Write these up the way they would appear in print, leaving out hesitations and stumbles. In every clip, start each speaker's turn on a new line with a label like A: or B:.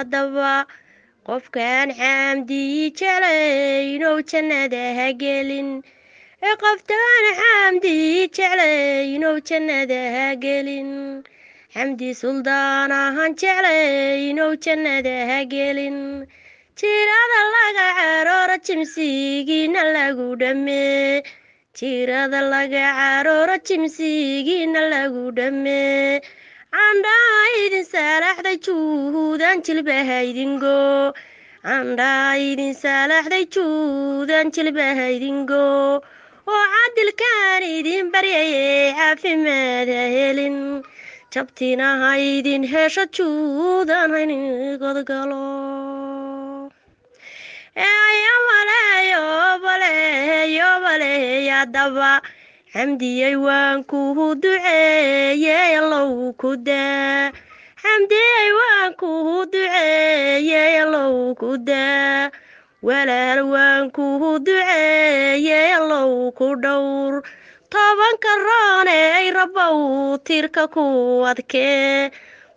A: haddaba qofkaan xamdi jeclaynow jannada ha gelin qoftaan xamdi jeclaynow jannada ha gelin xamdi suldaan ahaan jeclaynow jannada ha gelin jirada laga carooro jimsigiina lagu dhammee jirada laga carooro jimsigiina lagu dhammee candhaa idin saalaxday juudan jilbaha idingo candhaa idin saalaxday juudan jilbaha idingo oo cadilkaan idin baryayay caafimaad ha helin jabtina ha idin hesho juudan haydin godgalo yobaleeyadaba xamdiyey waan kuhu duceeyey allow ku daa xamdiyey waan kuhu duceeyey allow ku daa walaal waan kuhu duceeyey allow ku dhowr tobanka rooney rabbow tiirka ku adkee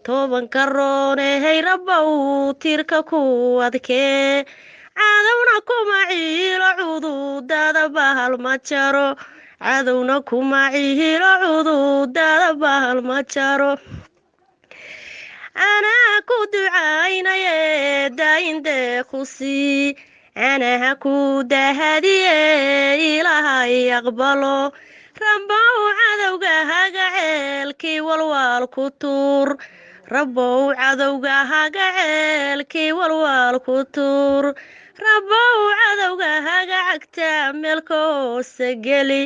A: tobanka rooney rabbow tiirka ku adkee cadowna kuma ciilo cududada bahal ma jaro cadowna kuma ciilo cududada bahal ma jaro anaa ku ducaynaye daayindee ku sii anaha ku dahadiye ilaahay aqbalo rabbow cadowga haga ceelkii walwaal ku tuur rabbow cadowga haga ceelkii walwaal ku tuur rabbow cadowga haga cagta meelka hoose geli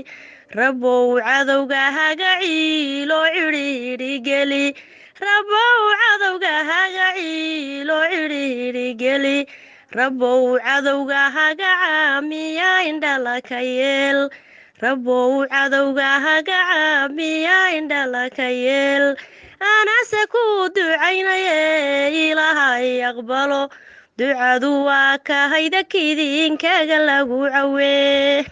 A: rabbow cadowga haga ciilo cidhiidhi geli rabbow cadowga haga ciilo cidhiidhi geli rabbow cadowga haga caamiya indhala ka yeel rabbow cadowga haga caamiya indhala ka yeel anase ku ducaynaye ilaahay aqbalo ducadu waa kahayda kidinkaga lagu cawee